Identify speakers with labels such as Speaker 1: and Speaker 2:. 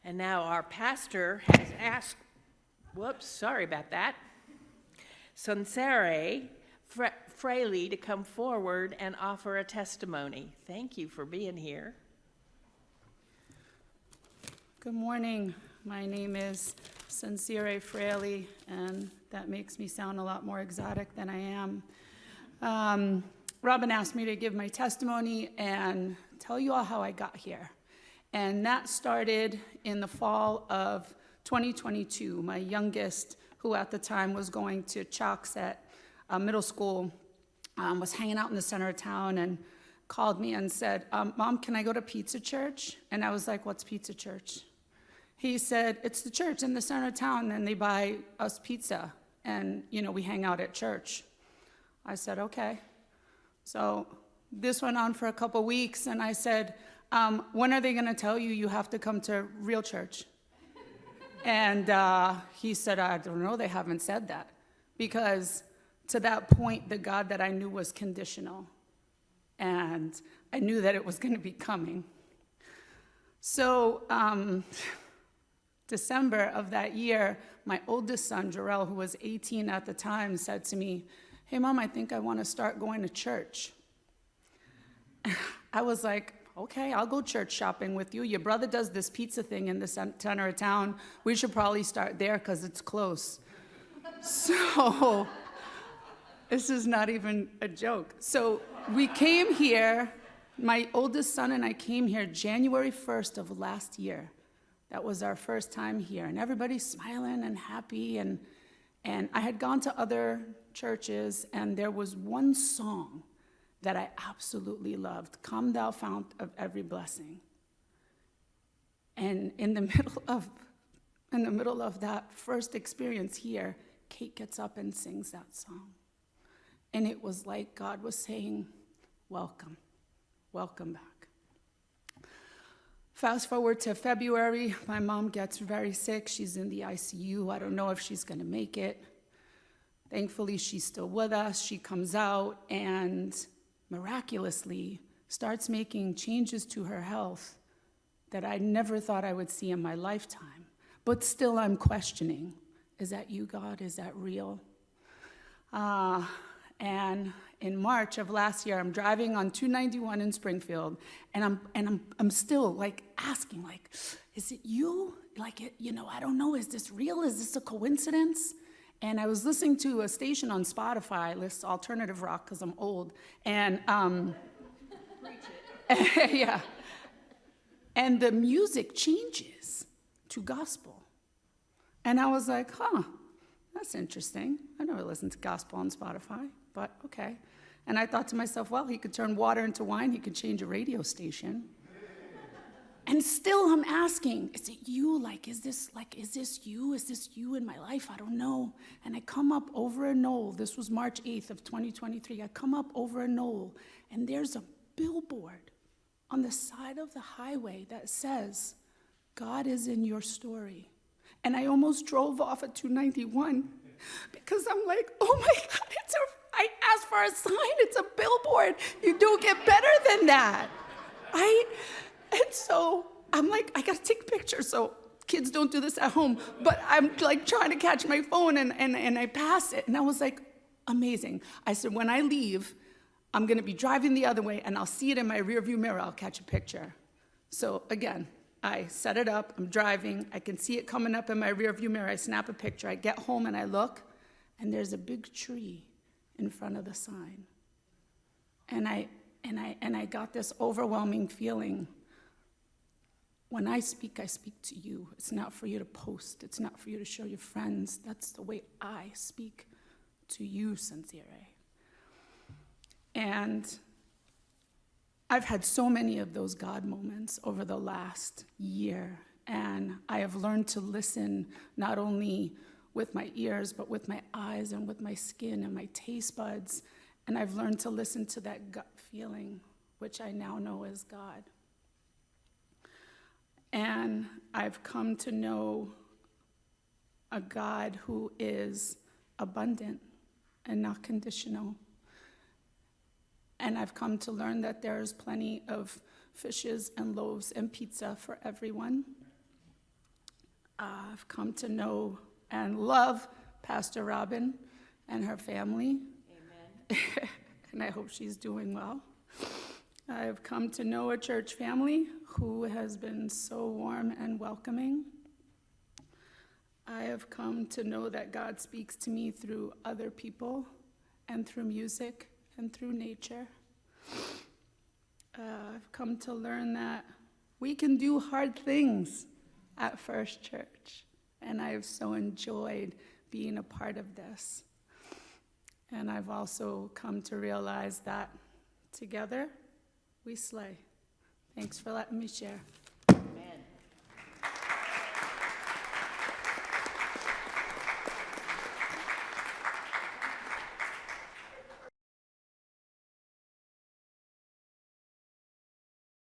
Speaker 1: And now our pastor has asked, sorry about that, Suncére Frehley to come forward and offer a testimony. Thank you for being here.
Speaker 2: Good morning. My name is Suncére Frehley, and that makes me sound a lot more exotic than I am. Robin asked me to give my testimony and tell you all how I got here. And that started in the fall of 2022. My youngest, who at the time was going to Chalks at middle school, was hanging out in the center of town and called me and said, Mom, can I go to Pizza Church? And I was like, what's Pizza Church? He said, it's the church in the center of town, and they buy us pizza, and, we hang out at church. I said, okay. So this went on for a couple weeks, and I said, when are they going to tell you you have to come to real church? And he said, I don't know, they haven't said that. Because to that point, the God that I knew was conditional, and I knew that it was going to be coming. So December of that year, my oldest son, Jarrell, who was 18 at the time, said to me, hey, Mom, I think I want to start going to church. I was like, okay, I'll go church shopping with you. Your brother does this pizza thing in the center of town. We should probably start there because it's close. So this is not even a joke. So we came here, my oldest son and I came here January 1st of last year. That was our first time here, and everybody's smiling and happy, and I had gone to other churches, and there was one song that I absolutely loved, Come Thou Fount of Every Blessing. And in the middle of that first experience here, Kate gets up and sings that song. And it was like God was saying, welcome, welcome back. Fast forward to February, my mom gets very sick. She's in the ICU. I don't know if she's going to make it. Thankfully, she's still with us. She comes out and miraculously starts making changes to her health that I never thought I would see in my lifetime. But still, I'm questioning, is that you, God? Is that real? And in March of last year, I'm driving on 291 in Springfield, and I'm still like asking, like, is it you? Like, I don't know. Is this real? Is this a coincidence? And I was listening to a station on Spotify, this alternative rock, because I'm old, and yeah, and the music changes to gospel, and I was like, that's interesting. I never listened to gospel on Spotify, but okay. And I thought to myself, well, he could turn water into wine. He could change a radio station. And still I'm asking, is it you? Is this you? Is this you in my life? I don't know. And I come up over a knoll. This was March 8th of 2023. I come up over a knoll, and there's a billboard on the side of the highway that says, God is in your story. And I almost drove off at 291 because I'm like, oh my God, I asked for a sign, it's a billboard. You don't get better than that. And so I'm like, I gotta take pictures, so kids don't do this at home, but I'm like trying to catch my phone and I pass it. And I was like, amazing. I said, when I leave, I'm gonna be driving the other way and I'll see it in my rearview mirror, I'll catch a picture. So again, I set it up, I'm driving, I can see it coming up in my rearview mirror, I snap a picture, I get home and I look, and there's a big tree in front of the sign. And I got this overwhelming feeling. When I speak to you. It's not for you to post. It's not for you to show your friends. That's the way I speak to you, Suncére. And I've had so many of those God moments over the last year, and I have learned to listen not only with my ears, but with my eyes and with my skin and my taste buds, and I've learned to listen to that gut feeling, which I now know as God. And I've come to know a God who is abundant and not conditional. And I've come to learn that there's plenty of fishes and loaves and pizza for everyone. I've come to know and love Pastor Robin and her family.
Speaker 1: Amen.
Speaker 2: And I hope she's doing well. I've come to know a church family who has been so warm and welcoming. I have come to know that God speaks to me through other people and through music and through nature. I've come to learn that we can do hard things at First Church, and I've so enjoyed being a part of this. And I've also come to realize that together we slay. Thanks for letting me share.